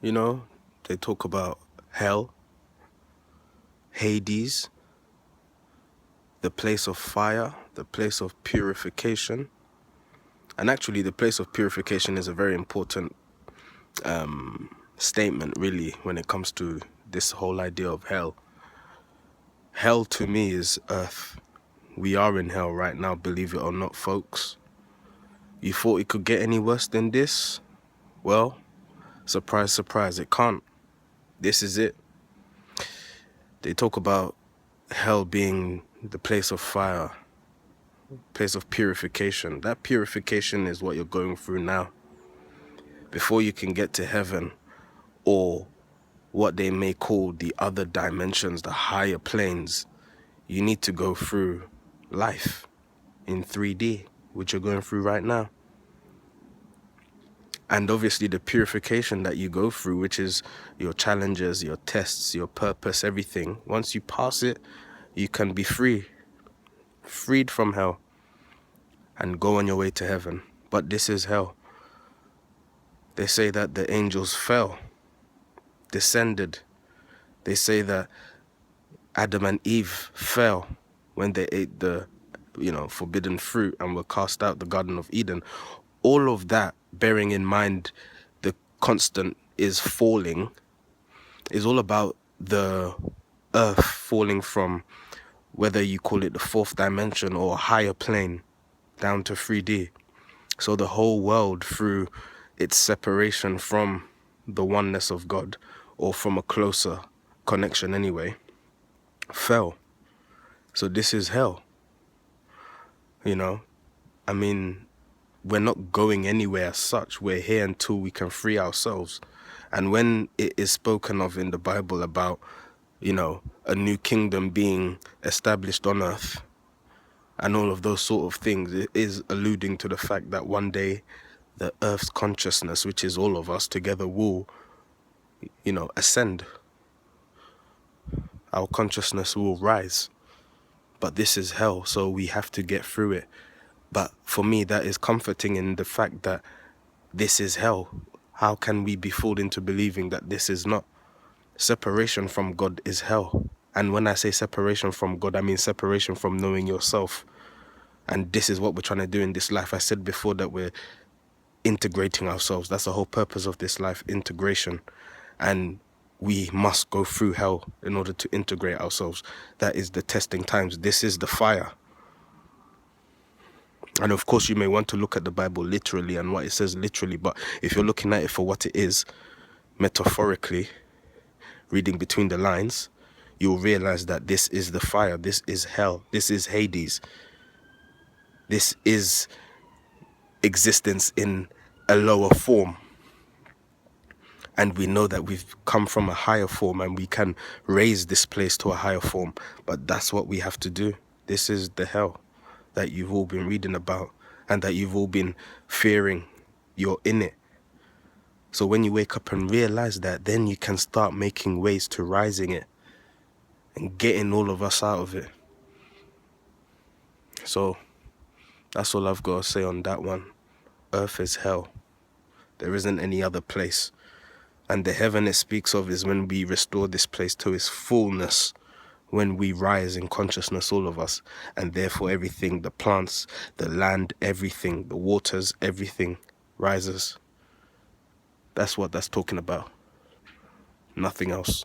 You know, they talk about hell, Hades, the place of fire, the place of purification. And actually, the place of purification is a very important statement, really, when it comes to this whole idea of hell. Hell to me is earth. We are in hell right now, believe it or not, folks. You thought it could get any worse than this? Well, surprise, surprise, it can't. This is it. They talk about hell being the place of fire, place of purification. That purification is what you're going through now. Before you can get to heaven, or what they may call the other dimensions, the higher planes, you need to go through life in 3D, which you're going through right now. And obviously the purification that you go through, which is your challenges, your tests, your purpose, everything, once you pass it, you can be freed from hell and go on your way to heaven. But this is hell. They say that the angels fell, descended. They say that Adam and Eve fell when they ate the forbidden fruit and were cast out the Garden of Eden. All of that, bearing in mind the constant is falling, is all about the earth falling from, whether you call it the fourth dimension or a higher plane, down to 3D. So the whole world, through its separation from the oneness of God, or from a closer connection anyway, fell. So this is hell. I mean, we're not going anywhere as such. We're here until we can free ourselves. And when it is spoken of in the Bible about, a new kingdom being established on earth and all of those sort of things, it is alluding to the fact that one day the earth's consciousness, which is all of us together, will, ascend. Our consciousness will rise. But this is hell, so we have to get through it. But for me, that is comforting in the fact that this is hell. How can we be fooled into believing that this is not? Separation from God is hell. And when I say separation from God, I mean separation from knowing yourself. And this is what we're trying to do in this life. I said before that we're integrating ourselves. That's the whole purpose of this life, integration. And we must go through hell in order to integrate ourselves. That is the testing times. This is the fire. And of course, you may want to look at the Bible literally and what it says literally, but if you're looking at it for what it is, metaphorically, reading between the lines, you'll realize that this is the fire, this is hell, this is Hades. This is existence in a lower form. And we know that we've come from a higher form and we can raise this place to a higher form. But that's what we have to do. This is the hell that you've all been reading about and that you've all been fearing. You're in it. So when you wake up and realize that, then you can start making ways to rising it and getting all of us out of it. So that's all I've got to say on that one. Earth is hell. There isn't any other place. And the heaven it speaks of is when we restore this place to its fullness, when we rise in consciousness, all of us, and therefore everything, the plants, the land, everything, the waters, everything rises. That's what that's talking about. Nothing else.